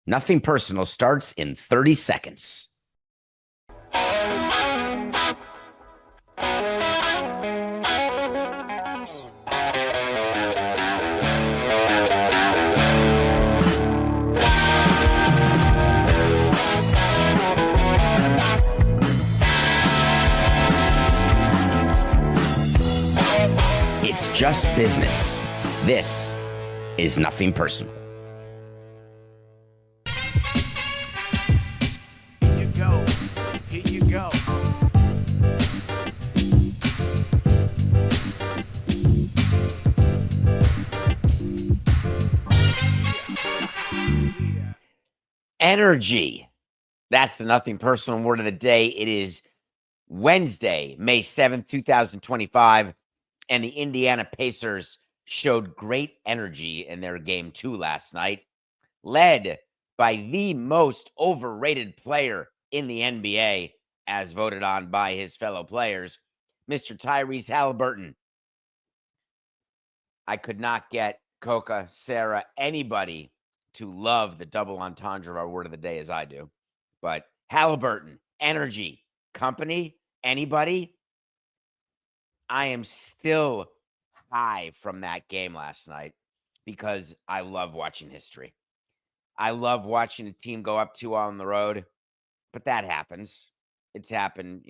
Nothing Personal starts in 30 seconds. It's just business. This is Nothing Personal. Here you go. Here you go. Energy. That's the Nothing Personal word of the day. It is Wednesday, May 7th, 2025, and the Indiana Pacers showed great energy in their game 2 last night, led by the most overrated player in the NBA, as voted on by his fellow players, Mr. Tyrese Haliburton. I could not get Coca, Sarah, anybody to love the double entendre of our word of the day as I do. But Haliburton, energy, company, anybody? I am still high from that game last night because I love watching history. I love watching a team go up 2-0 on the road, but that happens. It's happened,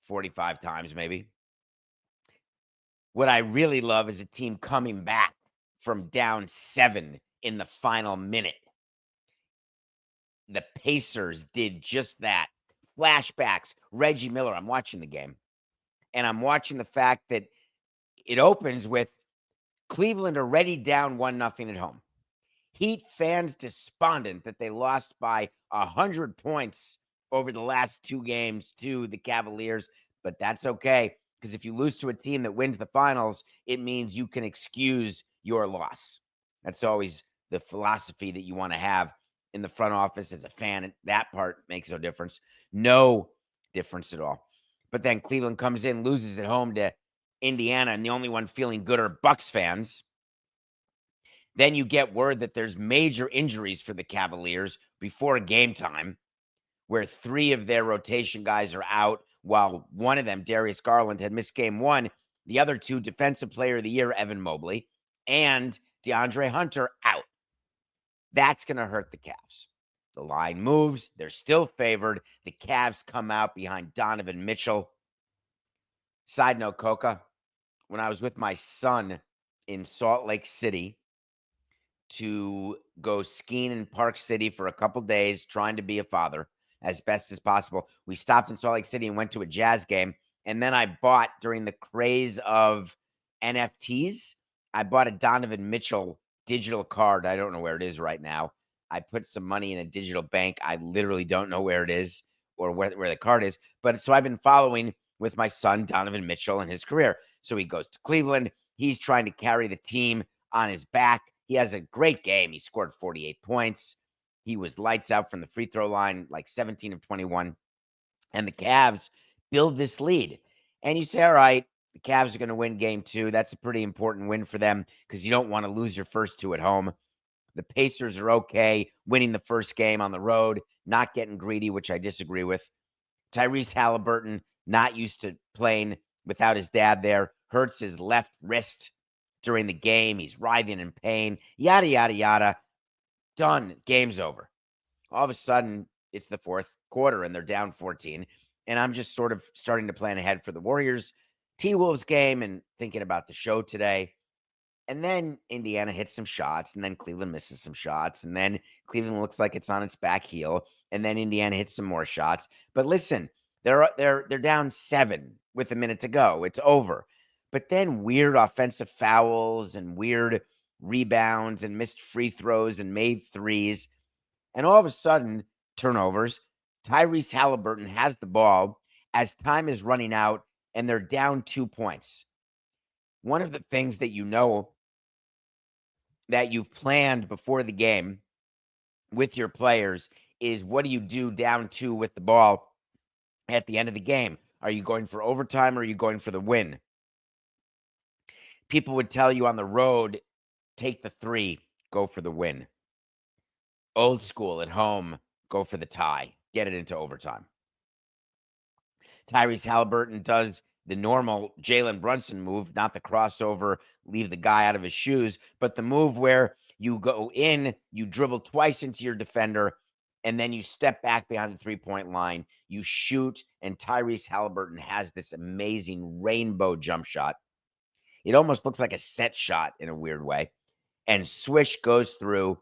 45 times maybe. What I really love is a team coming back from down 7 in the final minute. The Pacers did just that. Flashbacks, Reggie Miller. I'm watching the game, and I'm watching the fact that it opens with Cleveland already down 1-0 at home. Heat fans despondent that they lost by 100 points over the last 2 games to the Cavaliers, but that's okay, because if you lose to a team that wins the finals, it means you can excuse your loss. That's always the philosophy that you want to have in the front office as a fan. That part makes no difference. No difference at all. But then Cleveland comes in, loses at home to Indiana, and the only one feeling good are Bucks fans. Then you get word that there's major injuries for the Cavaliers before game time, where 3 of their rotation guys are out, while one of them, Darius Garland, had missed game 1. The other 2, Defensive Player of the Year, Evan Mobley, and DeAndre Hunter, out. That's going to hurt the Cavs. The line moves. They're still favored. The Cavs come out behind Donovan Mitchell. Side note, Coca, when I was with my son in Salt Lake City to go skiing in Park City for a couple days, trying to be a father as best as possible, we stopped in Salt Lake City and went to a Jazz game. And then I bought, during the craze of NFTs, I bought a Donovan Mitchell digital card. I don't know where it is right now. I put some money in a digital bank. I literally don't know where it is or where the card is. But so I've been following with my son, Donovan Mitchell, and his career. So he goes to Cleveland. He's trying to carry the team on his back. He has a great game. He scored 48 points. He was lights out from the free throw line, like 17 of 21. And the Cavs build this lead. And you say, all right, the Cavs are going to win game 2. That's a pretty important win for them because you don't want to lose your first 2 at home. The Pacers are okay winning the first game on the road, not getting greedy, which I disagree with. Tyrese Haliburton, not used to playing without his dad there, hurts his left wrist during the game. He's writhing in pain, yada, yada, yada. Done. Game's over. All of a sudden, it's the 4th quarter, and they're down 14. And I'm just sort of starting to plan ahead for the Warriors TWolves game and thinking about the show today. And then Indiana hits some shots, and then Cleveland misses some shots, and then Cleveland looks like it's on its back heel, and then Indiana hits some more shots. But listen, they're down 7 with a minute to go. It's over. But then weird offensive fouls and weird rebounds and missed free throws and made threes. And all of a sudden, turnovers. Tyrese Haliburton has the ball as time is running out, and they're down 2 points. One of the things that you know that you've planned before the game with your players is, what do you do down 2 with the ball at the end of the game? Are you going for overtime or are you going for the win? People would tell you on the road, take the 3, go for the win. Old school at home, go for the tie, get it into overtime. Tyrese Haliburton does the normal Jalen Brunson move, not the crossover, leave the guy out of his shoes, but the move where you go in, you dribble twice into your defender, and then you step back behind the three-point line, you shoot, and Tyrese Haliburton has this amazing rainbow jump shot. It almost looks like a set shot in a weird way. And swish goes through,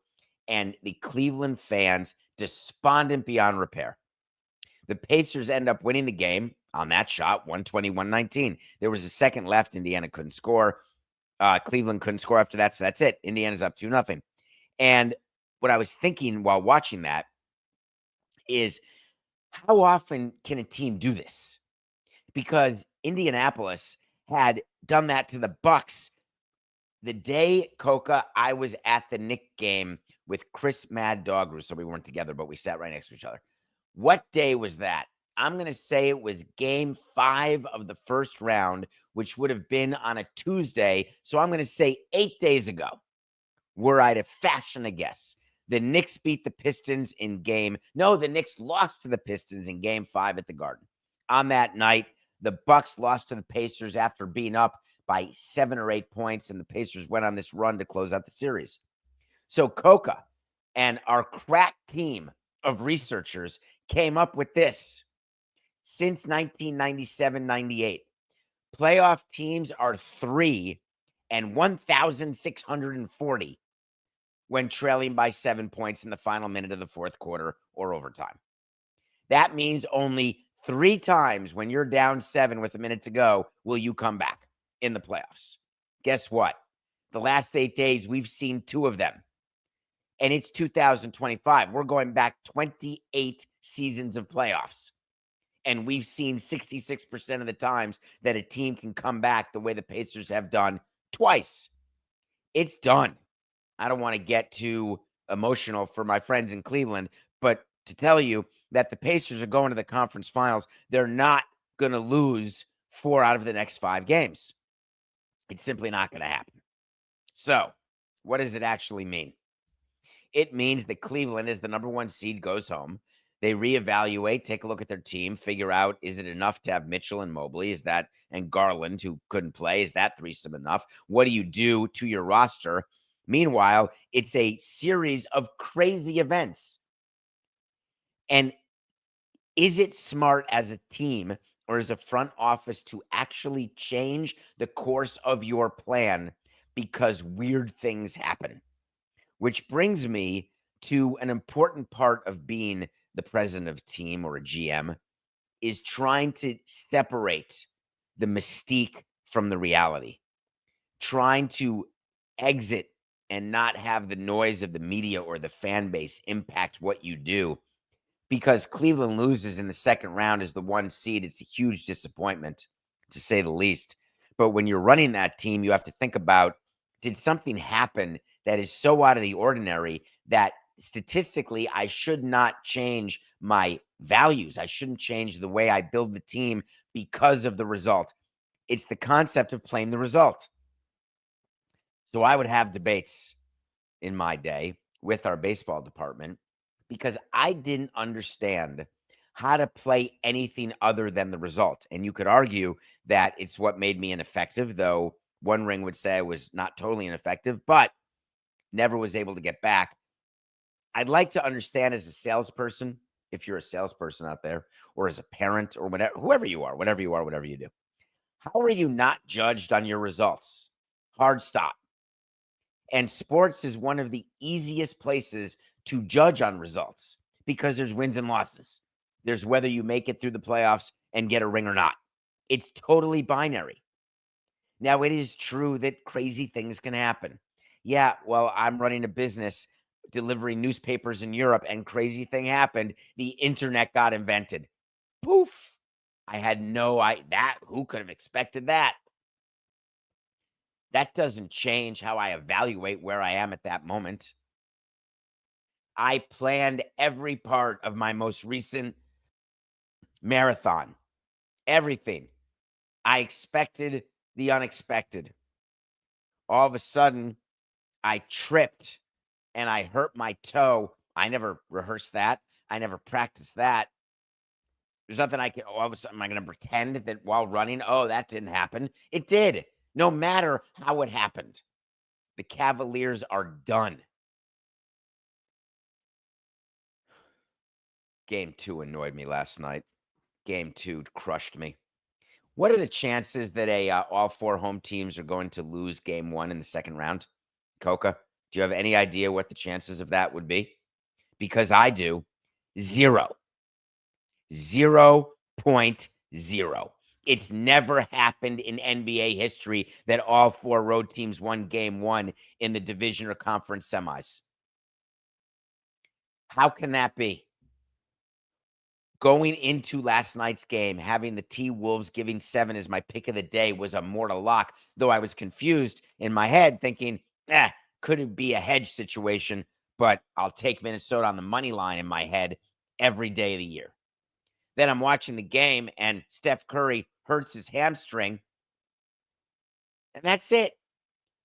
and the Cleveland fans despondent beyond repair. The Pacers end up winning the game on that shot, 120-119. There was a second left. Indiana couldn't score. Cleveland couldn't score after that, so that's it. Indiana's up 2-0. And what I was thinking while watching that is, how often can a team do this? Because Indianapolis had done that to the Bucks. The day, Coca, I was at the Knick game with Chris Mad Dog Russo. We weren't together, but we sat right next to each other. What day was that? I'm going to say it was game 5 of the first round, which would have been on a Tuesday. So I'm going to say 8 days ago, were I to fashion a guess. The Knicks beat the Pistons in the Knicks lost to the Pistons in game 5 at the Garden. On that night, the Bucks lost to the Pacers after being up by 7 or 8 points, and the Pacers went on this run to close out the series. So Coca and our crack team of researchers came up with this. Since 1997-98, playoff teams are 3 and 1,640 when trailing by 7 points in the final minute of the fourth quarter or overtime. That means only 3 times when you're down 7 with a minute to go will you come back in the playoffs. Guess what? The last 8 days, we've seen 2 of them. And it's 2025. We're going back 28 seasons of playoffs. And we've seen 66% of the times that a team can come back the way the Pacers have done twice. It's done. I don't want to get too emotional for my friends in Cleveland, but to tell you that the Pacers are going to the conference finals, they're not going to lose 4 out of the next 5 games. It's simply not going to happen. So, what does it actually mean? It means that Cleveland, as the number 1 seed, goes home. They reevaluate, take a look at their team, figure out, is it enough to have Mitchell and Mobley? And Garland, who couldn't play, is that threesome enough? What do you do to your roster? Meanwhile, it's a series of crazy events. And is it smart as a team or as a front office to actually change the course of your plan because weird things happen? Which brings me to an important part of being the president of a team or a GM, is trying to separate the mystique from the reality, trying to exit and not have the noise of the media or the fan base impact what you do. Because Cleveland loses in the second round as the 1 seed, it's a huge disappointment, to say the least. But when you're running that team, you have to think about, did something happen that is so out of the ordinary that statistically I should not change my values? I shouldn't change the way I build the team because of the result. It's the concept of playing the result. So I would have debates in my day with our baseball department because I didn't understand how to play anything other than the result. And you could argue that it's what made me ineffective, though one ring would say I was not totally ineffective, but never was able to get back. I'd like to understand as a salesperson, if you're a salesperson out there, or as a parent or whatever, whoever you are, whatever you do, how are you not judged on your results? Hard stop. And sports is one of the easiest places to judge on results because there's wins and losses. There's whether you make it through the playoffs and get a ring or not. It's totally binary. Now, it is true that crazy things can happen. Yeah, well, I'm running a business delivering newspapers in Europe, and crazy thing happened. The internet got invented. Poof. I had no idea. Who could have expected that? That doesn't change how I evaluate where I am at that moment. I planned every part of my most recent marathon. Everything. I expected the unexpected. All of a sudden, I tripped and I hurt my toe I never rehearsed that. I never practiced that. There's nothing I can, all of a sudden, am I going to pretend that while running, oh, that didn't happen? It did, no matter how it happened. The Cavaliers are done. Game 2 annoyed me last night. Game 2 crushed me. What are the chances that all 4 home teams are going to lose game 1 in the second round? Coca, do you have any idea what the chances of that would be? Because I do. 0. 0.0. It's never happened in NBA history that all 4 road teams won game 1 in the division or conference semis. How can that be? Going into last night's game, having the TWolves giving 7 as my pick of the day was a mortal lock, though I was confused in my head thinking, could it be a hedge situation? But I'll take Minnesota on the money line in my head every day of the year. Then I'm watching the game and Steph Curry hurts his hamstring. And that's it.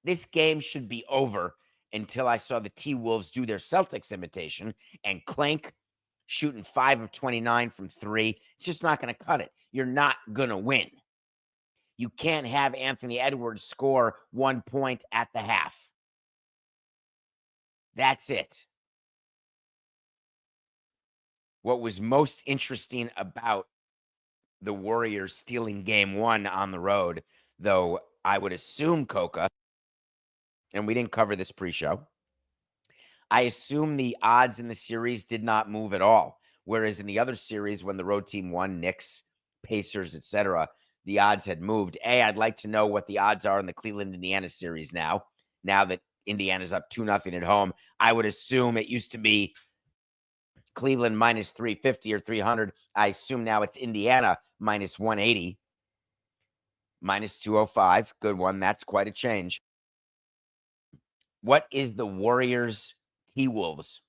This game should be over until I saw the TWolves do their Celtics imitation and clank, shooting 5 of 29 from 3. It's just not going to cut it. You're not going to win. You can't have Anthony Edwards score 1 point at the half. That's it. What was most interesting about the Warriors stealing game 1 on the road, though I would assume, Coca, and we didn't cover this pre-show, I assume the odds in the series did not move at all. Whereas in the other series, when the road team won, Knicks, Pacers, etc., the odds had moved. I'd like to know what the odds are in the Cleveland-Indiana series now that Indiana's up 2-0 at home. I would assume it used to be Cleveland minus 350 or 300. I assume now it's Indiana minus 180, minus 205. Good one. That's quite a change. What is the Warriors T-Wolves?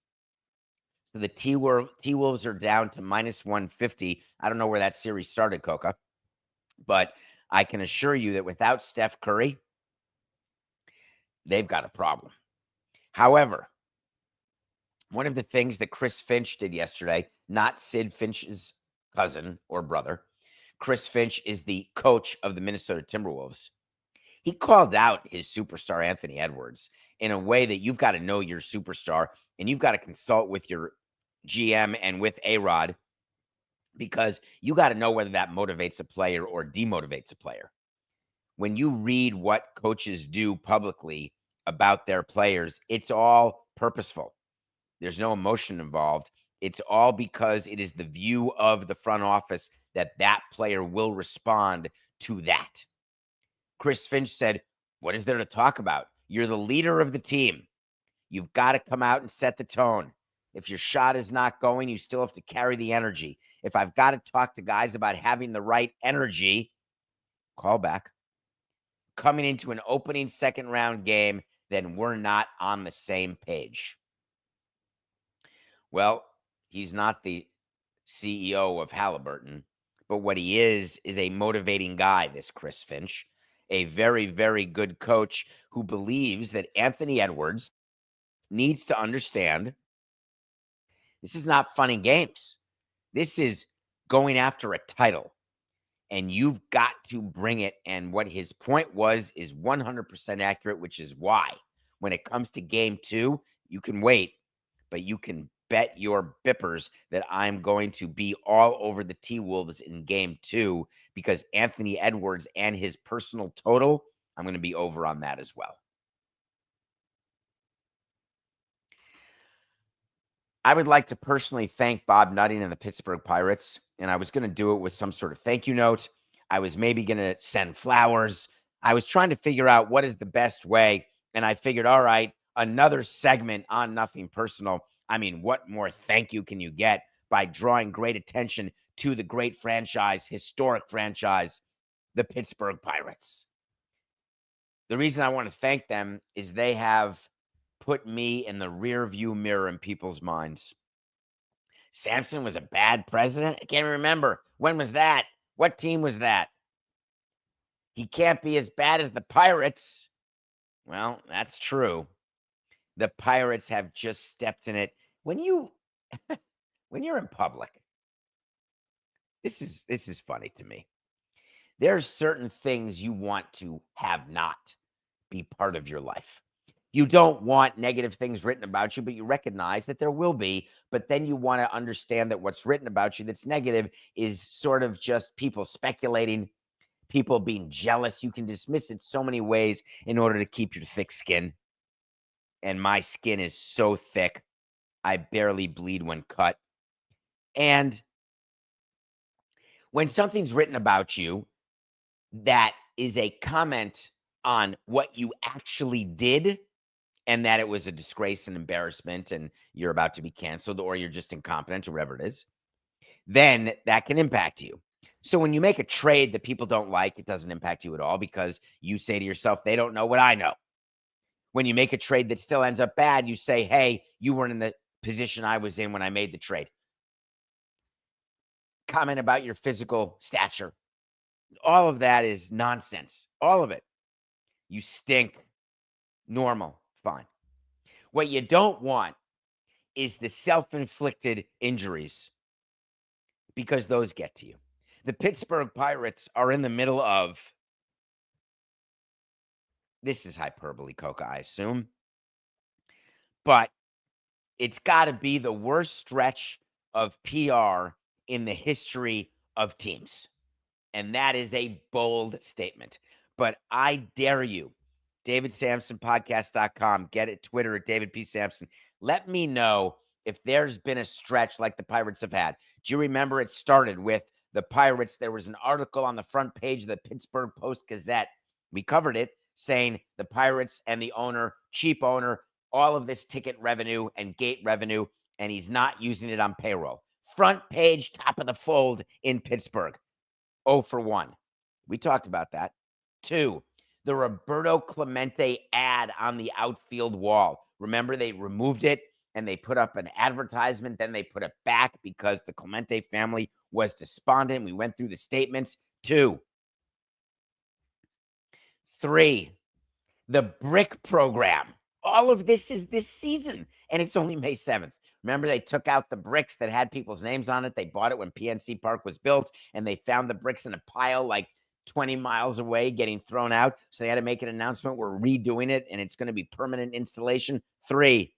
So the T-Wolves are down to minus 150. I don't know where that series started, Coca, but I can assure you that without Steph Curry, they've got a problem. However, one of the things that Chris Finch did yesterday, not Sid Finch's cousin or brother, Chris Finch is the coach of the Minnesota Timberwolves. He called out his superstar, Anthony Edwards, in a way that you've got to know your superstar and you've got to consult with your GM and with A-Rod, because you got to know whether that motivates a player or demotivates a player. When you read what coaches do publicly about their players, it's all purposeful. There's no emotion involved. It's all because it is the view of the front office that that player will respond to that. Chris Finch said, what is there to talk about? You're the leader of the team. You've got to come out and set the tone. If your shot is not going, you still have to carry the energy. If I've got to talk to guys about having the right energy, call back. Coming into an opening second round game, then we're not on the same page. Well, he's not the CEO of Haliburton, but what he is a motivating guy, this Chris Finch, a very, very good coach who believes that Anthony Edwards needs to understand this is not fun and games. This is going after a title, and you've got to bring it. And what his point was is 100% accurate, which is why when it comes to game 2, you can wait, but you can bet your bippers that I'm going to be all over the T-Wolves in game 2, because Anthony Edwards and his personal total, I'm going to be over on that as well. I would like to personally thank Bob Nutting and the Pittsburgh Pirates, and I was going to do it with some sort of thank you note. I was maybe going to send flowers. I was trying to figure out what is the best way, and I figured, all right, another segment on Nothing Personal. I mean, what more thank you can you get by drawing great attention to the great franchise, historic franchise, the Pittsburgh Pirates? The reason I want to thank them is they have put me in the rear view mirror in people's minds. Samson was a bad president? I can't remember. When was that? What team was that? He can't be as bad as the Pirates. Well, that's true. The Pirates have just stepped in it when you when you're in public, this is funny to me. There's certain things you want to have not be part of your life. You don't want negative things written about you, but you recognize that there will be. But then you want to understand that what's written about you that's negative is sort of just people speculating, people being jealous. You can dismiss it so many ways in order to keep your thick skin. And my skin is so thick, I barely bleed when cut. And when something's written about you that is a comment on what you actually did, and that it was a disgrace and embarrassment and you're about to be canceled or you're just incompetent or whatever it is, then that can impact you. So when you make a trade that people don't like, it doesn't impact you at all because you say to yourself, they don't know what I know. When you make a trade that still ends up bad, you say, hey, you weren't in the position I was in when I made the trade. Comment about your physical stature. All of that is nonsense. All of it. You stink. Normal. Fine. What you don't want is the self-inflicted injuries because those get to you. The Pittsburgh Pirates are in the middle of, this is hyperbole, Coca, I assume, but it's got to be the worst stretch of PR in the history of teams. And that is a bold statement. But I dare you, DavidSampsonPodcast.com, get it, Twitter at David P. Sampson. Let me know if there's been a stretch like the Pirates have had. Do you remember it started with the Pirates? There was an article on the front page of the Pittsburgh Post-Gazette. We covered it saying the Pirates and the owner, cheap owner, all of this ticket revenue and gate revenue, and he's not using it on payroll. Front page, top of the fold in Pittsburgh. 0 for 1. We talked about that. 2, the Roberto Clemente ad on the outfield wall. Remember, they removed it and they put up an advertisement. Then they put it back because the Clemente family was despondent. We went through the statements. 2. 3, the brick program. All of this is this season, and it's only May 7th. Remember, they took out the bricks that had people's names on it. They bought it when PNC Park was built, and they found the bricks in a pile like 20 miles away getting thrown out. So they had to make an announcement. We're redoing it, and it's going to be permanent installation. 3,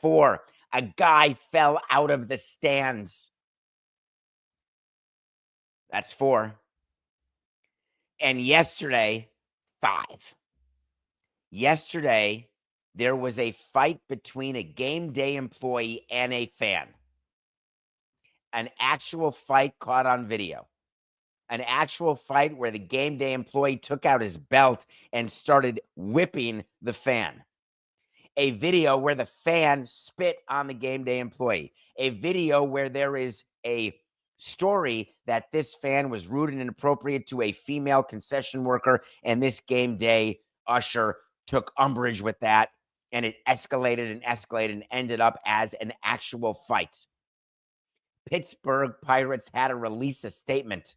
4, a guy fell out of the stands. That's 4. And yesterday, 5. Yesterday, there was a fight between a game day employee and a fan. An actual fight caught on video. An actual fight where the game day employee took out his belt and started whipping the fan. A video where the fan spit on the game day employee. A video where there is a story that this fan was rude and inappropriate to a female concession worker, and this game day usher took umbrage with that, and it escalated and ended up as an actual fight. Pittsburgh Pirates had to release a statement.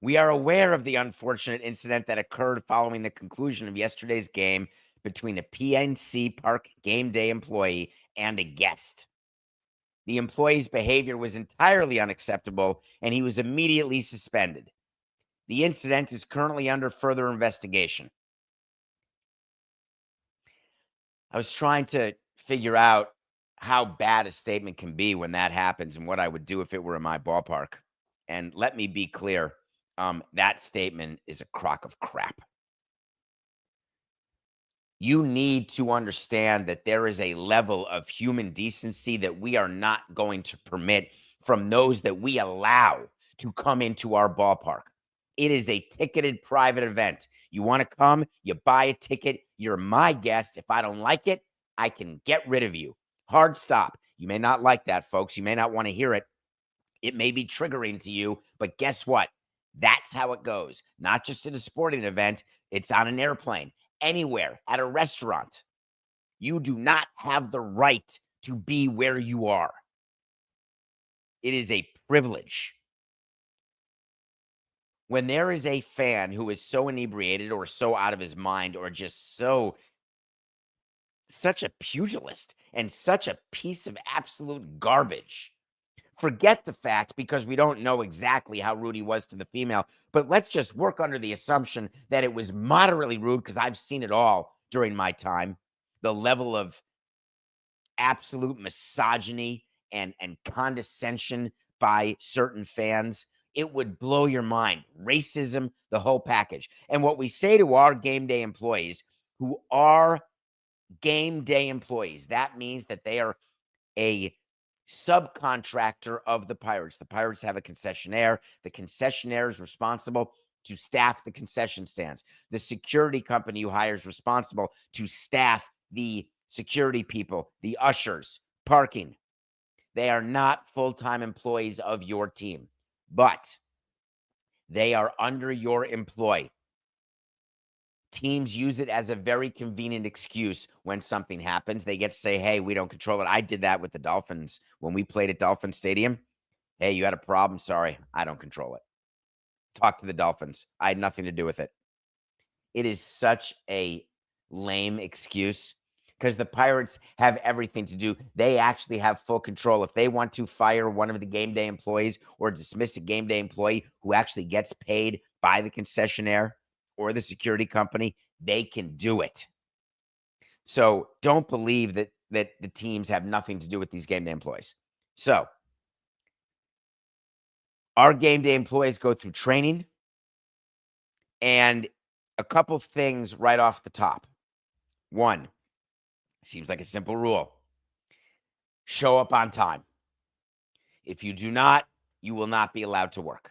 We are aware of the unfortunate incident that occurred following the conclusion of yesterday's game between a PNC Park game day employee and a guest. The employee's behavior was entirely unacceptable, and he was immediately suspended. The incident is currently under further investigation. I was trying to figure out how bad a statement can be when that happens and what I would do if it were in my ballpark. And let me be clear, that statement is a crock of crap. You need to understand that there is a level of human decency that we are not going to permit from those that we allow to come into our ballpark. It is a ticketed private event. You want to come, you buy a ticket, you're my guest. If I don't like it, I can get rid of you. Hard stop. You may not like that, folks. You may not want to hear it. It may be triggering to you, but guess what? That's how it goes. Not just at a sporting event, it's on an airplane, anywhere, at a restaurant. You do not have the right to be where you are. It is a privilege. When there is a fan who is so inebriated or so out of his mind or just so Such a pugilist and such a piece of absolute garbage. Forget the facts because we don't know exactly how rude he was to the female, but let's just work under the assumption that it was moderately rude because I've seen it all during my time. The level of absolute misogyny and condescension by certain fans, it would blow your mind. Racism, the whole package. And what we say to our game day employees who are game day employees, that means that they are a subcontractor of the Pirates. The Pirates have a concessionaire. The concessionaire is responsible to staff the concession stands. The security company you hire is responsible to staff the security people, the ushers, parking. They are not full-time employees of your team, but they are under your employ. Teams use it as a very convenient excuse when something happens. They get to say, hey, we don't control it. I did that with the Dolphins when we played at Dolphin Stadium. Hey, you had a problem? Sorry, I don't control it. Talk to the Dolphins. I had nothing to do with it. It is such a lame excuse because the Pirates have everything to do. They actually have full control. If they want to fire one of the game day employees or dismiss a game day employee who actually gets paid by the concessionaire or the security company, they can do it. So don't believe that the teams have nothing to do with these game day employees. So our game day employees go through training, and a couple of things right off the top. One, seems like a simple rule. Show up on time. If you do not, you will not be allowed to work.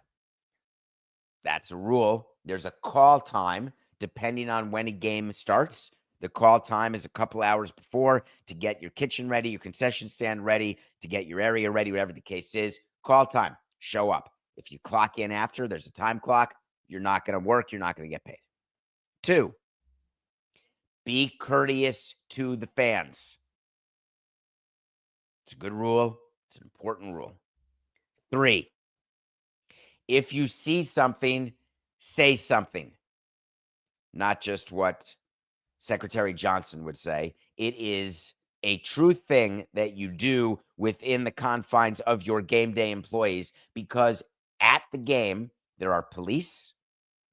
That's a rule. There's a call time depending on when a game starts. The call time is a couple hours before to get your kitchen ready, your concession stand ready, to get your area ready, whatever the case is. Call time. Show up. If you clock in after, there's a time clock. You're not going to work. You're not going to get paid. 2, be courteous to the fans. It's a good rule. It's an important rule. 3, if you see something, say something. Not just what Secretary Johnson would say. It is a true thing that you do within the confines of your game day employees, because at the game, there are police,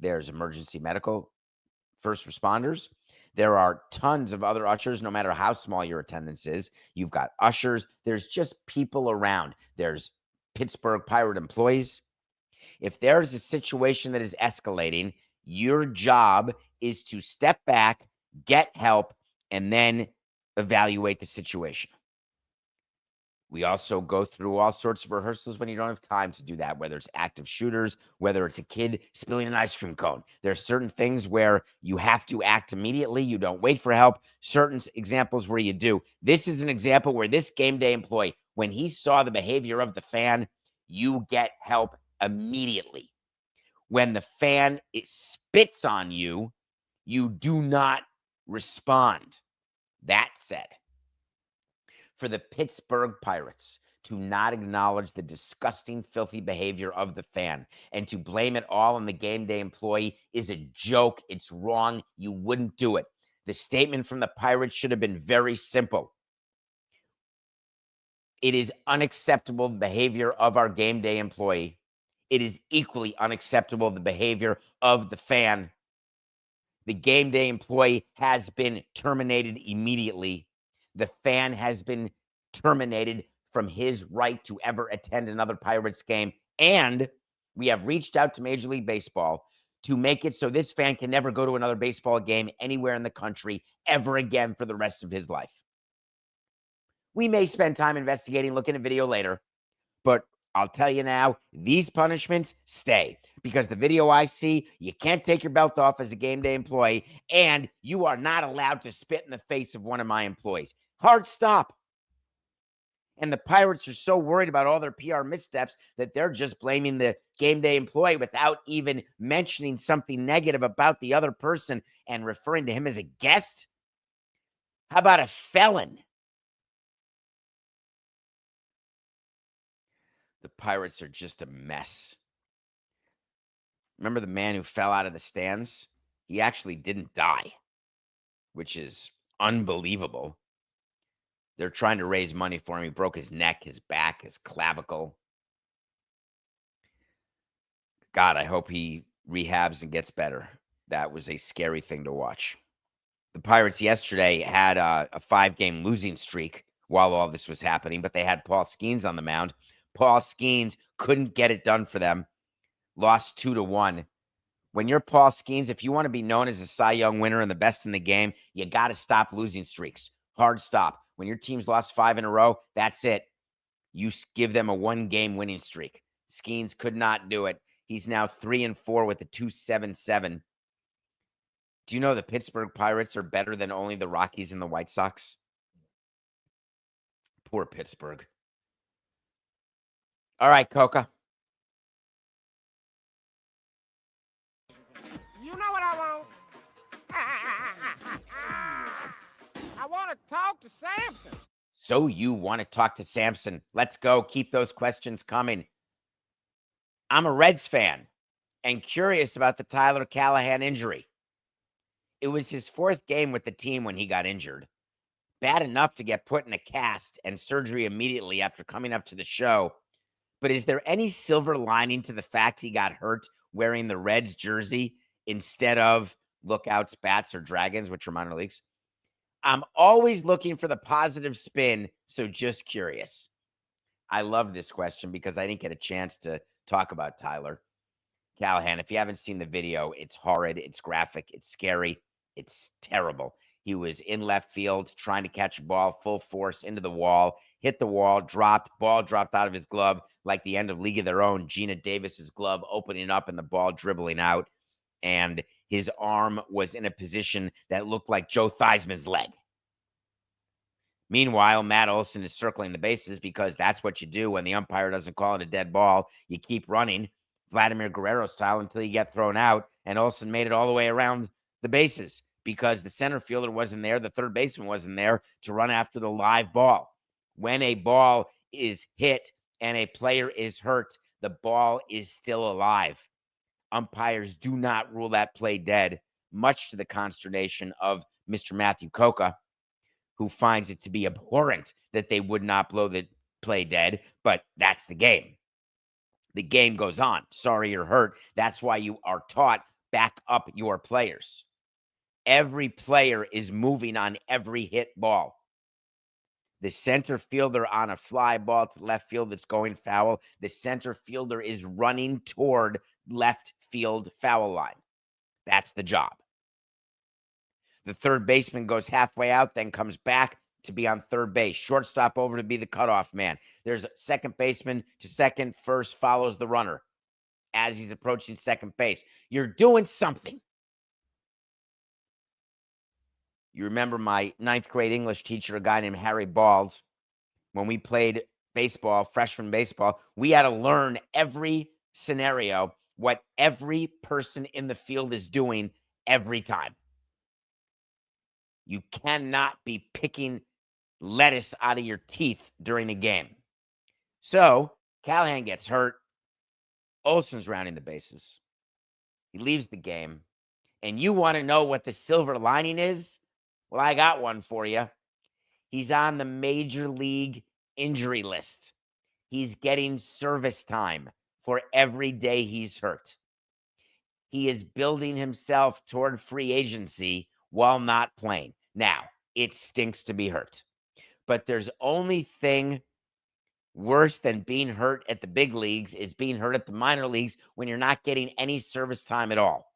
there's emergency medical, first responders. There are tons of other ushers, no matter how small your attendance is. You've got ushers. There's just people around. There's Pittsburgh Pirate employees. If there's a situation that is escalating, your job is to step back, get help, and then evaluate the situation. We also go through all sorts of rehearsals when you don't have time to do that, whether it's active shooters, whether it's a kid spilling an ice cream cone. There are certain things where you have to act immediately. You don't wait for help. Certain examples where you do. This is an example where this game day employee, when he saw the behavior of the fan, you get help immediately. When the fan spits on you, you do not respond. That said, for the Pittsburgh Pirates to not acknowledge the disgusting, filthy behavior of the fan and to blame it all on the game day employee is a joke. It's wrong. You wouldn't do it. The statement from the Pirates should have been very simple. It is unacceptable, the behavior of our game day employee. It is equally unacceptable, the behavior of the fan. The game day employee has been terminated immediately. The fan has been terminated from his right to ever attend another Pirates game. And we have reached out to Major League Baseball to make it so this fan can never go to another baseball game anywhere in the country ever again for the rest of his life. We may spend time investigating, looking at video later, but I'll tell you now, these punishments stay, because the video I see, you can't take your belt off as a game day employee, and you are not allowed to spit in the face of one of my employees. Hard stop. And the Pirates are so worried about all their PR missteps that they're just blaming the game day employee without even mentioning something negative about the other person and referring to him as a guest. How about a felon? The Pirates are just a mess. Remember the man who fell out of the stands? He actually didn't die, which is unbelievable. They're trying to raise money for him. He broke his neck, his back, his clavicle. God, I hope he rehabs and gets better. That was a scary thing to watch. The Pirates yesterday had a 5-game losing streak while all this was happening, but they had Paul Skeens on the mound. Paul Skeens couldn't get it done for them. Lost 2-1. When you're Paul Skeens, if you want to be known as a Cy Young winner and the best in the game, you got to stop losing streaks. Hard stop. When your team's lost 5 in a row, that's it. You give them a 1-game winning streak. Skeens could not do it. He's now 3-4 with a 2.77. Do you know the Pittsburgh Pirates are better than only the Rockies and the White Sox? Poor Pittsburgh. All right, Coca. You know what I want? I want to talk to Samson. So you want to talk to Samson. Let's go. Keep those questions coming. I'm a Reds fan and curious about the Tyler Callahan injury. It was his 4th game with the team when he got injured. Bad enough to get put in a cast and surgery immediately after coming up to the show. But is there any silver lining to the fact he got hurt wearing the Reds jersey instead of Lookouts, Bats, or Dragons, which are minor leagues? I'm always looking for the positive spin, so just curious. I love this question because I didn't get a chance to talk about Tyler Callahan. If you haven't seen the video, it's horrid, it's graphic, it's scary, it's terrible. He was in left field trying to catch a ball full force into the wall, hit the wall, ball dropped out of his glove like the end of League of Their Own, Gina Davis's glove opening up and the ball dribbling out. And his arm was in a position that looked like Joe Theismann's leg. Meanwhile, Matt Olson is circling the bases because that's what you do when the umpire doesn't call it a dead ball. You keep running, Vladimir Guerrero style, until you get thrown out. And Olson made it all the way around the bases because the center fielder wasn't there, the third baseman wasn't there to run after the live ball. When a ball is hit and a player is hurt, the ball is still alive. Umpires do not rule that play dead, much to the consternation of Mr. Matthew Coca, who finds it to be abhorrent that they would not blow the play dead, but that's the game. The game goes on. Sorry you're hurt. That's why you are taught back up your players. Every player is moving on every hit ball. The center fielder on a fly ball to left field that's going foul, the center fielder is running toward left field foul line. That's the job. The third baseman goes halfway out, then comes back to be on third base. Shortstop over to be the cutoff man. There's a second baseman to second. First follows the runner as he's approaching second base. You're doing something. You remember my 9th grade English teacher, a guy named Harry Bald, when we played baseball, freshman baseball, we had to learn every scenario, what every person in the field is doing every time. You cannot be picking lettuce out of your teeth during the game. So Callahan gets hurt. Olson's rounding the bases. He leaves the game. And you want to know what the silver lining is? Well, I got one for you. He's on the major league injury list. He's getting service time for every day he's hurt. He is building himself toward free agency while not playing. Now, it stinks to be hurt, but there's only thing worse than being hurt at the big leagues is being hurt at the minor leagues when you're not getting any service time at all.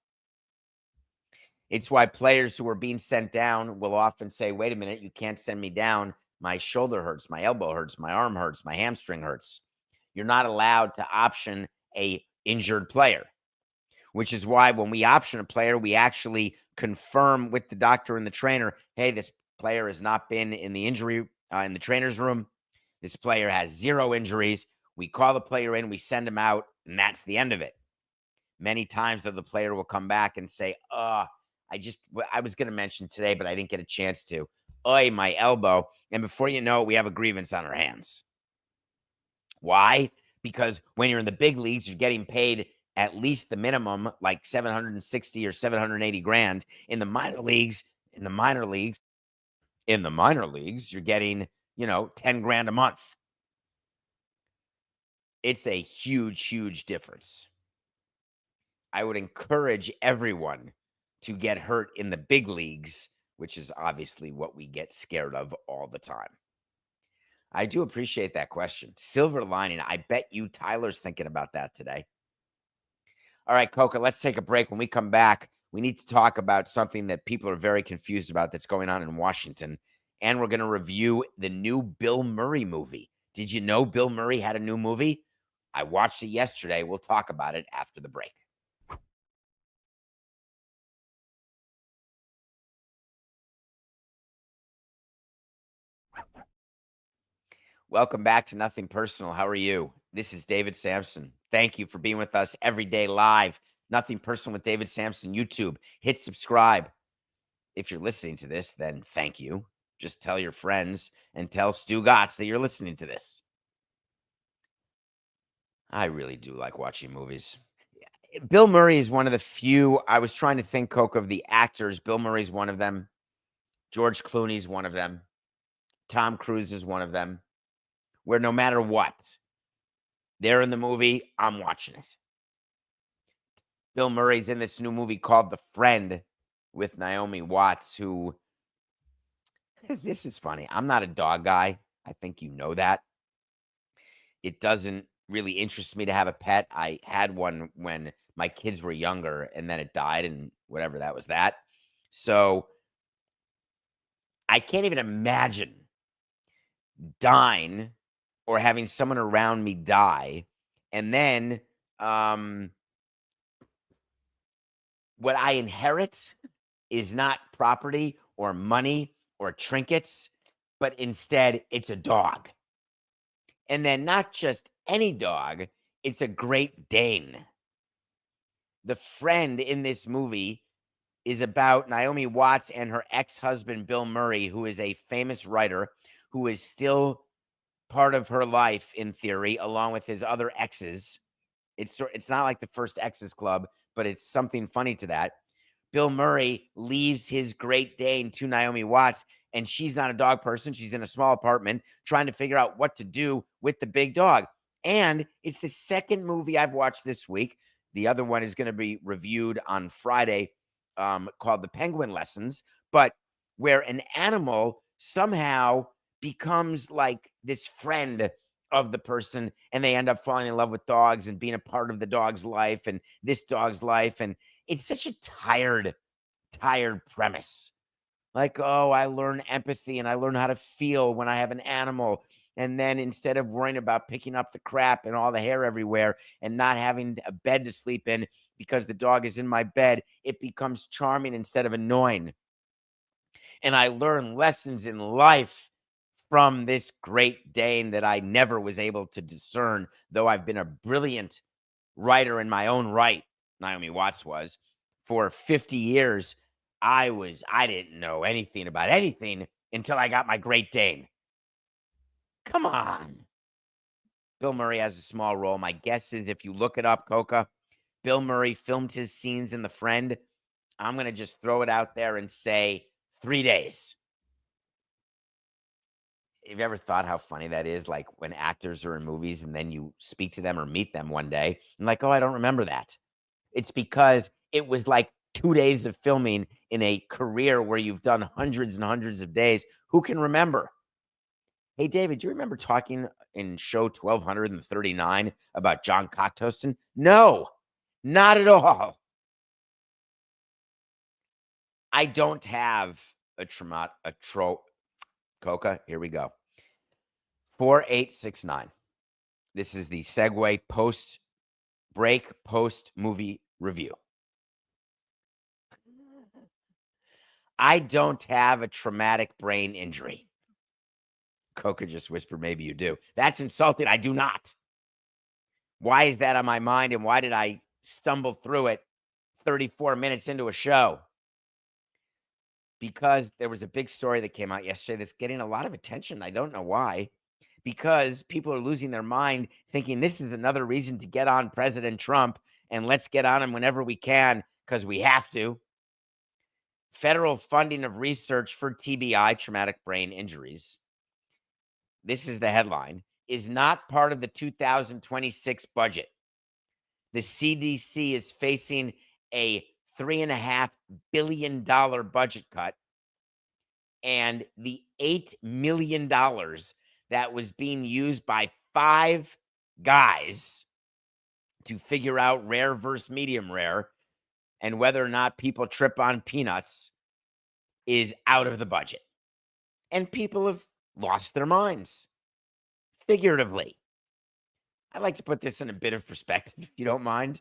It's why players who are being sent down will often say, wait a minute, you can't send me down. My shoulder hurts, my elbow hurts, my arm hurts, my hamstring hurts. You're not allowed to option a injured player, which is why when we option a player, we actually confirm with the doctor and the trainer, hey, this player has not been in the injury, in the trainer's room. This player has 0 injuries. We call the player in, we send him out, and that's the end of it. Many times that the player will come back and say, I was going to mention today, but I didn't get a chance to. My elbow. And before you know it, we have a grievance on our hands. Why? Because when you're in the big leagues, you're getting paid at least the minimum, like 760 or 780 grand. In the minor leagues, In the minor leagues, you're getting, 10 grand a month. It's a huge, huge difference. I would encourage everyone to get hurt in the big leagues, which is obviously what we get scared of all the time. I do appreciate that question. Silver lining. I bet you Tyler's thinking about that today. All right, Coca, let's take a break. When we come back, we need to talk about something that people are very confused about that's going on in Washington. And we're going to review the new Bill Murray movie. Did you know Bill Murray had a new movie? I watched it yesterday. We'll talk about it after the break. Welcome back to Nothing Personal. How are you? This is David Samson. Thank you for being with us every day live. Nothing Personal with David Samson, YouTube. Hit subscribe. If you're listening to this, then thank you. Just tell your friends and tell Stu Gotts that you're listening to this. I really do like watching movies. Bill Murray is one of the few. I was trying to think, Coke, of the actors. Bill Murray's one of them. George Clooney's one of them. Tom Cruise is one of them. Where no matter what, they're in the movie, I'm watching it. Bill Murray's in this new movie called The Friend with Naomi Watts, who, this is funny. I'm not a dog guy. I think you know that. It doesn't really interest me to have a pet. I had one when my kids were younger, and then it died, and whatever, that was that. So I can't even imagine dying or having someone around me die, and then what I inherit is not property or money or trinkets, but instead it's a dog. And then not just any dog, it's a Great Dane. The Friend in this movie is about Naomi Watts and her ex-husband, Bill Murray, who is a famous writer who is still part of her life in theory, along with his other exes. It's not like the first exes club, but it's something funny to that. Bill Murray leaves his Great Dane to Naomi Watts, and she's not a dog person. She's in a small apartment trying to figure out what to do with the big dog. And it's the second movie I've watched this week. The other one is going to be reviewed on Friday, called The Penguin Lessons, but where an animal somehow becomes like this friend of the person, and they end up falling in love with dogs and being a part of the dog's life and this dog's life. And it's such a tired premise. Like, oh, I learn empathy and I learn how to feel when I have an animal. And then instead of worrying about picking up the crap and all the hair everywhere and not having a bed to sleep in because the dog is in my bed, it becomes charming instead of annoying. And I learn lessons in life from this Great Dane that I never was able to discern, though I've been a brilliant writer in my own right. Naomi Watts was. For 50 years, I didn't know anything about anything until I got my Great Dane. Come on. Bill Murray has a small role. My guess is if you look it up, Coca, Bill Murray filmed his scenes in The Friend. I'm going to just throw it out there and say 3 days. Have you ever thought how funny that is? Like when actors are in movies and then you speak to them or meet them one day and like, oh, I don't remember that. It's because it was like 2 days of filming in a career where you've done hundreds and hundreds of days. Who can remember? Hey, David, do you remember talking in show 1239 about John Cocktoaston? No, not at all. I don't have a Coca, here we go. 4869. This is the segue post-break, post-movie review. I don't have a traumatic brain injury. Coca just whispered, maybe you do. That's insulting. I do not. Why is that on my mind, and why did I stumble through it 34 minutes into a show? Because there was a big story that came out yesterday that's getting a lot of attention. I don't know why. Because people are losing their mind thinking this is another reason to get on President Trump, and let's get on him whenever we can because we have to. federal funding of research for TBI, traumatic brain injuries, this is the headline, is not part of the 2026 budget. The CDC is facing a $3.5 billion budget cut, and the $8 million that was being used by 5 guys to figure out rare versus medium rare and whether or not people trip on peanuts is out of the budget. And people have lost their minds, figuratively. I'd like to put this in a bit of perspective, if you don't mind,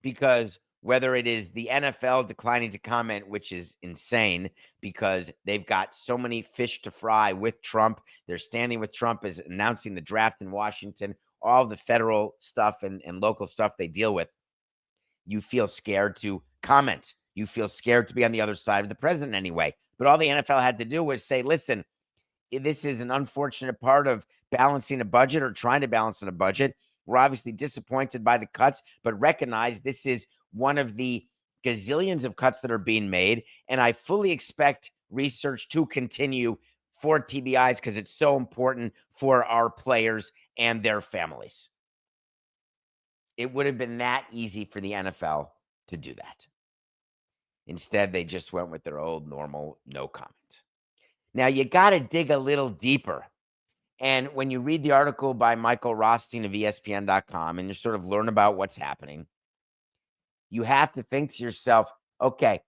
because whether it is the NFL declining to comment, which is insane because they've got so many fish to fry with Trump, they're standing with Trump as announcing the draft in Washington, all the federal stuff and local stuff they deal with, you feel scared to comment. You feel scared to be on the other side of the president anyway. But all the NFL had to do was say, listen, this is an unfortunate part of balancing a budget or trying to balance in a budget. We're obviously disappointed by the cuts, but recognize this is one of the gazillions of cuts that are being made. And I fully expect research to continue for TBIs because it's so important for our players and their families. It would have been that easy for the NFL to do that. Instead, they just went with their old normal no comment. Now, you got to dig a little deeper. And when you read the article by Michael Rothstein of ESPN.com and you sort of learn about what's happening, you have to think to yourself, okay,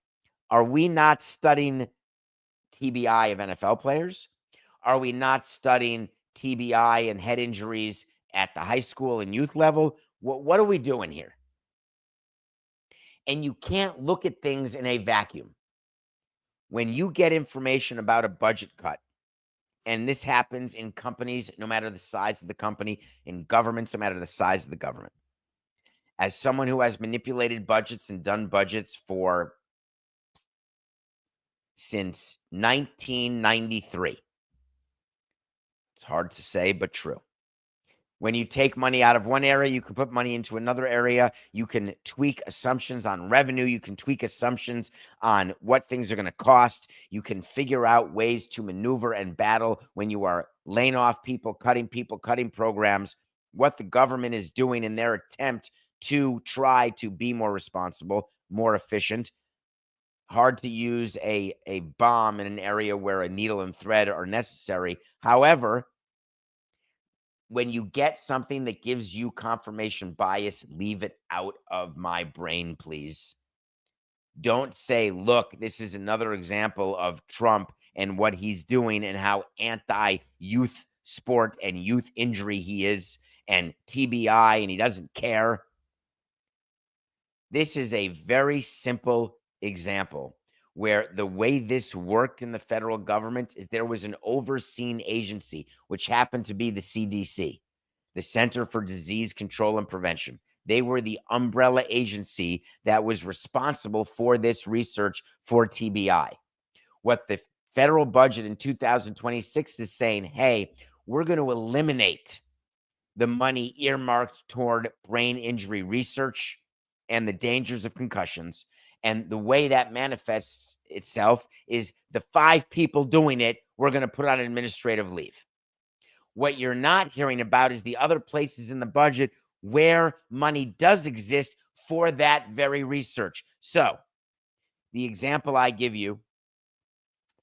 are we not studying TBI of NFL players? Are we not studying TBI and head injuries at the high school and youth level? What are we doing here? And you can't look at things in a vacuum. When you get information about a budget cut, and this happens in companies, no matter the size of the company, in governments, no matter the size of the government. As someone who has manipulated budgets and done budgets since 1993, it's hard to say, but true. When you take money out of one area, you can put money into another area. You can tweak assumptions on revenue. You can tweak assumptions on what things are going to cost. You can figure out ways to maneuver and battle when you are laying off people, cutting programs, what the government is doing in their attempt to try to be more responsible, more efficient. Hard to use a bomb in an area where a needle and thread are necessary. However, when you get something that gives you confirmation bias, leave it out of my brain, please. Don't say, look, this is another example of Trump and what he's doing and how anti-youth sport and youth injury he is and TBI and he doesn't care. This is a very simple example where the way this worked in the federal government is there was an overseeing agency, which happened to be the CDC, the Center for Disease Control and Prevention. They were the umbrella agency that was responsible for this research for TBI. What the federal budget in 2026 is saying, hey, we're going to eliminate the money earmarked toward brain injury research and the dangers of concussions. And the way that manifests itself is the 5 people doing it, we're going to put on administrative leave. What you're not hearing about is the other places in the budget where money does exist for that very research. So the example I give you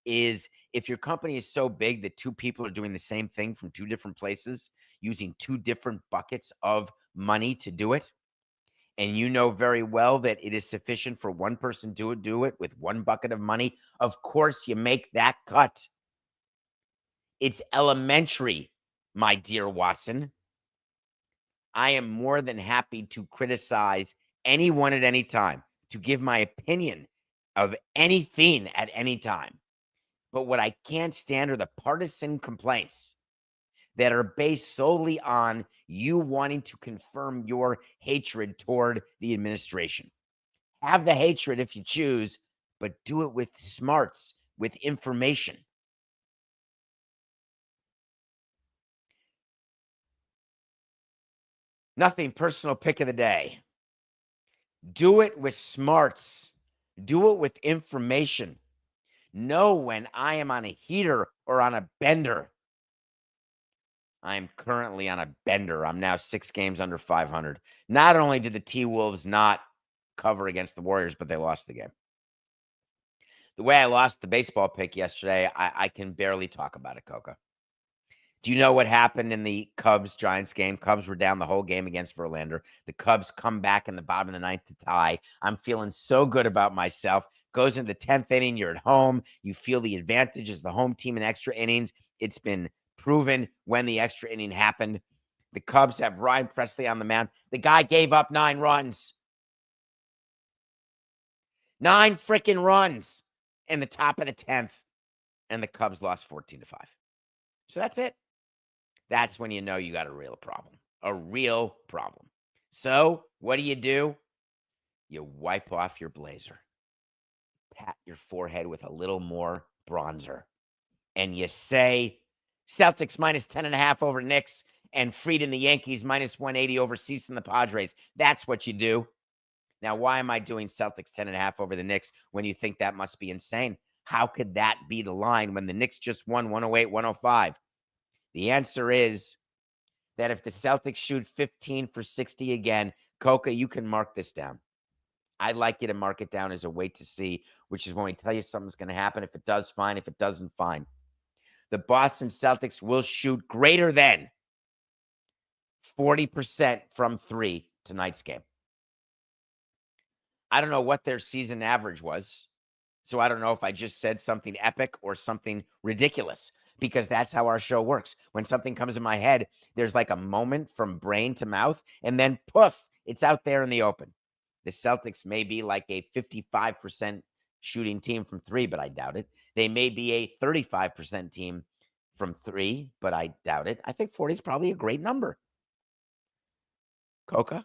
is if your company is so big that 2 people are doing the same thing from 2 different places, using 2 different buckets of money to do it, and you know very well that it is sufficient for one person to do it with 1 bucket of money, of course you make that cut. It's elementary, my dear Watson. I am more than happy to criticize anyone at any time, to give my opinion of anything at any time. But what I can't stand are the partisan complaints that are based solely on you wanting to confirm your hatred toward the administration. Have the hatred if you choose, but do it with smarts, with information. Nothing personal pick of the day. Do it with smarts. Do it with information. Know when I am on a heater or on a bender. I am currently on a bender. I'm now 6 games under 500. Not only did the TWolves not cover against the Warriors, but they lost the game. The way I lost the baseball pick yesterday, I can barely talk about it, Coca. Do you know what happened in the Cubs-Giants game? Cubs were down the whole game against Verlander. The Cubs come back in the bottom of the ninth to tie. I'm feeling so good about myself. Goes into the 10th inning. You're at home. You feel the advantage as the home team in extra innings. It's been proven when the extra inning happened. The Cubs have Ryan Presley on the mound. The guy gave up 9 runs. 9 freaking runs in the top of the 10th. And the Cubs lost 14-5. So that's it. That's when you know you got a real problem. A real problem. So what do? You wipe off your blazer. Pat your forehead with a little more bronzer. And you say, Celtics minus 10.5 over Knicks and Fried and the Yankees minus 180 over Cease and the Padres. That's what you do. Now, why am I doing Celtics 10.5 over the Knicks when you think that must be insane? How could that be the line when the Knicks just won 108-105? The answer is that if the Celtics shoot 15 for 60 again, Coca, you can mark this down. I'd like you to mark it down as a wait to see, which is when we tell you something's going to happen. If it does, fine. If it doesn't, fine. The Boston Celtics will shoot greater than 40% from 3 tonight's game. I don't know what their season average was, so I don't know if I just said something epic or something ridiculous, because that's how our show works. When something comes in my head, there's like a moment from brain to mouth, and then poof, it's out there in the open. The Celtics may be like a 55% shooting team from 3, but I doubt it. They may be a 35% team from 3, but I doubt it. I think 40 is probably a great number. Coca?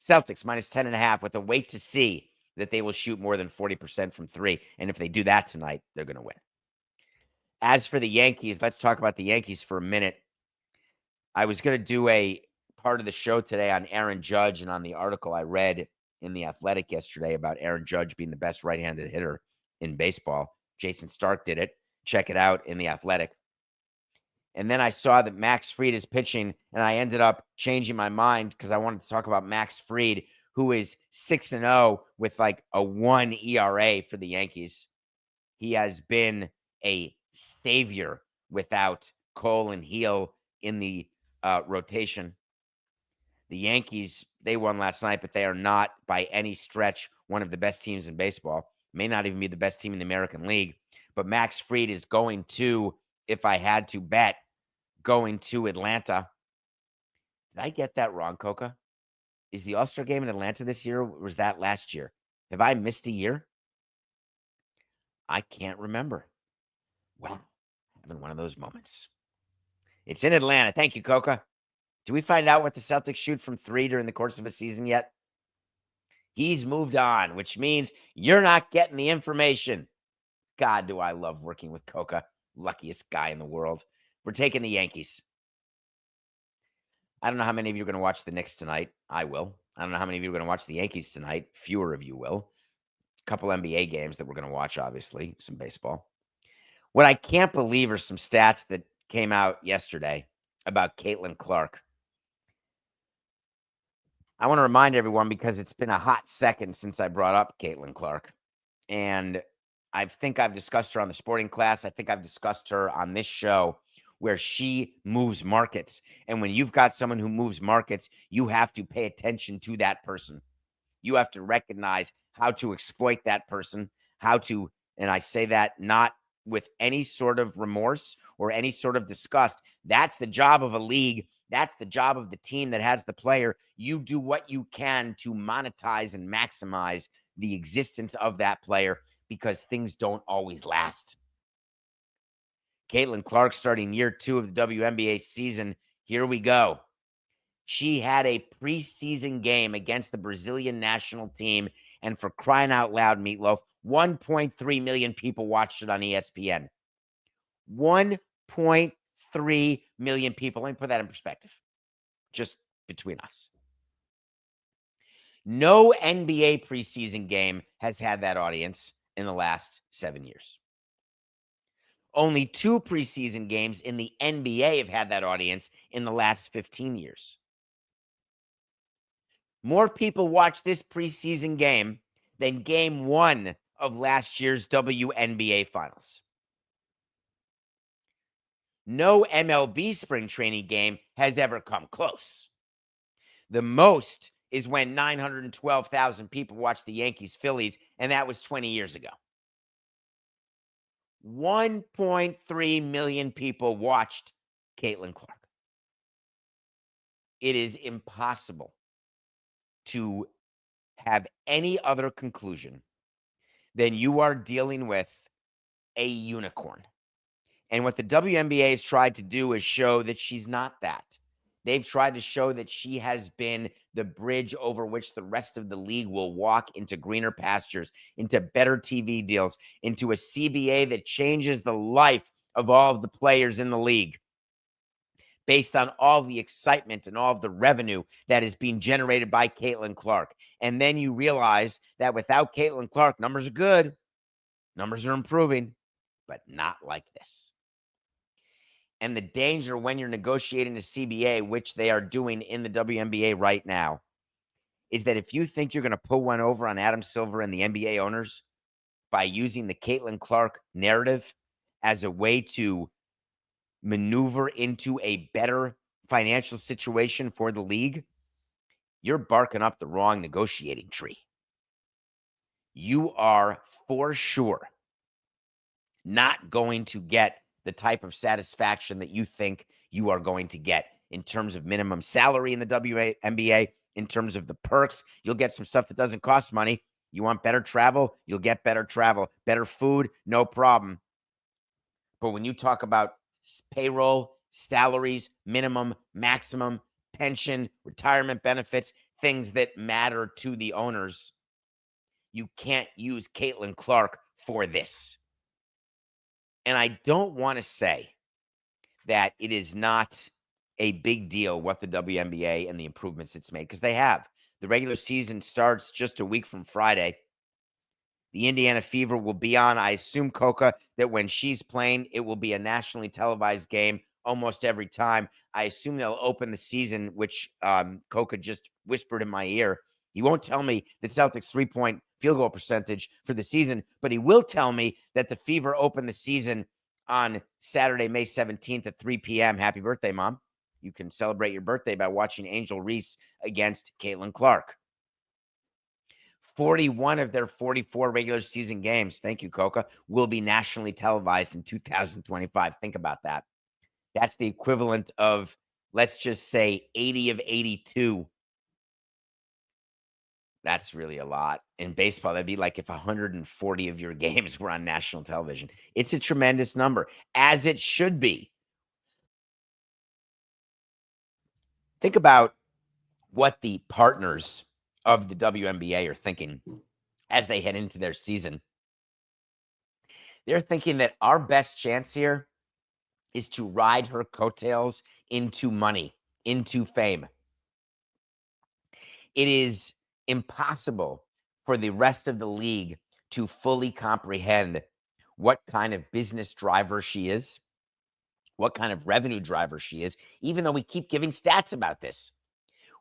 Celtics minus 10.5 with a wait to see that they will shoot more than 40% from 3. And if they do that tonight, they're going to win. As for the Yankees, let's talk about the Yankees for a minute. I was going to do a part of the show today on Aaron Judge and on the article I read in The Athletic yesterday about Aaron Judge being the best right-handed hitter in baseball. Jason Stark did it. Check it out in The Athletic. And then I saw that Max Fried is pitching, and I ended up changing my mind because I wanted to talk about Max Fried, who is 6-0 with like a 1 ERA for the Yankees. He has been a savior without Cole and Heel in the rotation. The Yankees, they won last night, but they are not by any stretch one of the best teams in baseball. May not even be the best team in the American League. But Max Fried is going to, if I had to bet, going to Atlanta. Did I get that wrong, Coca? Is the All-Star game in Atlanta this year, or was that last year? Have I missed a year? I can't remember. Wow, having one of those moments. It's in Atlanta. Thank you, Coca. Do we find out what the Celtics shoot from 3 during the course of a season yet? He's moved on, which means you're not getting the information. God, do I love working with Coca. Luckiest guy in the world. We're taking the Yankees. I don't know how many of you are going to watch the Knicks tonight. I will. I don't know how many of you are going to watch the Yankees tonight. Fewer of you will. A couple NBA games that we're going to watch, obviously. Some baseball. What I can't believe are some stats that came out yesterday about Caitlin Clark. I want to remind everyone, because it's been a hot second since I brought up Caitlin Clark. And I think I've discussed her on the Sporting Class. I think I've discussed her on this show, where she moves markets. And when you've got someone who moves markets, you have to pay attention to that person. You have to recognize how to exploit that person, how to, and I say that not with any sort of remorse or any sort of disgust. That's the job of a league. That's the job of the team that has the player. You do what you can to monetize and maximize the existence of that player, because things don't always last. Caitlin Clark starting year 2 of the WNBA season. Here we go. She had a preseason game against the Brazilian national team, and for crying out loud, Meatloaf, 1.3 million people watched it on ESPN. 1.3 million people. Let me put that in perspective, just between us. No NBA preseason game has had that audience in the last 7 years. Only 2 preseason games in the NBA have had that audience in the last 15 years. More people watched this preseason game than game 1 of last year's WNBA Finals. No MLB spring training game has ever come close. The most is when 912,000 people watched the Yankees-Phillies, and that was 20 years ago. 1.3 million people watched Caitlin Clark. It is impossible to have any other conclusion than you are dealing with a unicorn. And what the WNBA has tried to do is show that she's not that. They've tried to show that she has been the bridge over which the rest of the league will walk into greener pastures, into better TV deals, into a CBA that changes the life of all of the players in the league based on all the excitement and all of the revenue that is being generated by Caitlin Clark. And then you realize that without Caitlin Clark, numbers are good, numbers are improving, but not like this. And the danger when you're negotiating a CBA, which they are doing in the WNBA right now, is that if you think you're going to pull one over on Adam Silver and the NBA owners by using the Caitlin Clark narrative as a way to maneuver into a better financial situation for the league, you're barking up the wrong negotiating tree. You are for sure not going to get the type of satisfaction that you think you are going to get in terms of minimum salary in the WNBA, in terms of the perks. You'll get some stuff that doesn't cost money. You want better travel? You'll get better travel. Better food? No problem. But when you talk about payroll, salaries, minimum, maximum, pension, retirement benefits, things that matter to the owners, you can't use Caitlin Clark for this. And I don't want to say that it is not a big deal what the WNBA and the improvements it's made, because they have. The regular season starts just a week from Friday. The Indiana Fever will be on. I assume, Coca, that when she's playing, it will be a nationally televised game almost every time. I assume they'll open the season, which Coca just whispered in my ear. He won't tell me the Celtics' 3-point field goal percentage for the season, but he will tell me that the Fever open the season on Saturday, May 17th at 3 p.m. Happy birthday, Mom. You can celebrate your birthday by watching Angel Reese against Caitlin Clark. 41 of their 44 regular season games, thank you, Coca, will be nationally televised in 2025. Think about that. That's the equivalent of, let's just say, 80 of 82. That's really a lot. In baseball, that'd be like if 140 of your games were on national television. It's a tremendous number, as it should be. Think about what the partners of the WNBA are thinking as they head into their season. They're thinking that our best chance here is to ride her coattails into money, into fame. It is impossible for the rest of the league to fully comprehend what kind of business driver she is, what kind of revenue driver she is, even though we keep giving stats about this.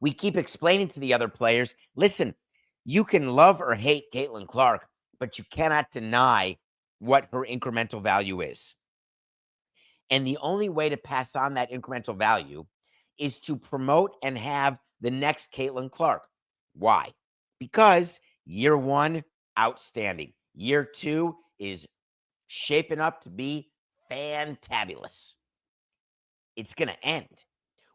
We keep explaining to the other players, listen, you can love or hate Caitlin Clark, but you cannot deny what her incremental value is. And the only way to pass on that incremental value is to promote and have the next Caitlin Clark. Why? Because year one, outstanding. Year two is shaping up to be fantabulous. It's going to end.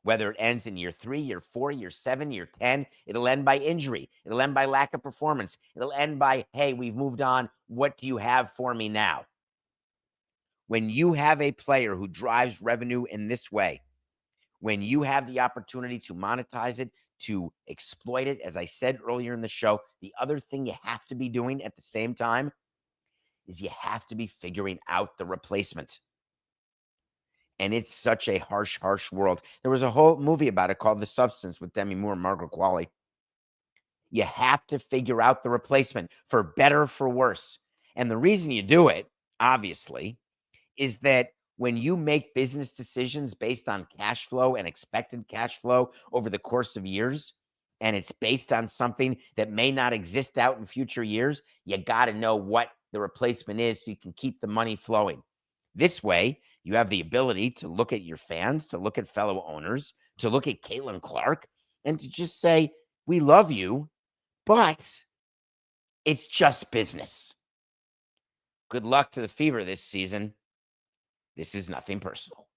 Whether it ends in year 3, year 4, year 7, year 10, it'll end by injury. It'll end by lack of performance. It'll end by, hey, we've moved on. What do you have for me now? When you have a player who drives revenue in this way, when you have the opportunity to monetize it, to exploit it, as I said earlier in the show, the other thing you have to be doing at the same time is you have to be figuring out the replacement. And it's such a harsh, harsh world. There was a whole movie about it called The Substance with Demi Moore and Margaret Qualley. You have to figure out the replacement, for better, for worse. And the reason you do it, obviously, is that when you make business decisions based on cash flow and expected cash flow over the course of years, and it's based on something that may not exist out in future years, you got to know what the replacement is so you can keep the money flowing. This way, you have the ability to look at your fans, to look at fellow owners, to look at Caitlin Clark, and to just say, we love you, but it's just business. Good luck to the Fever this season. This is nothing personal.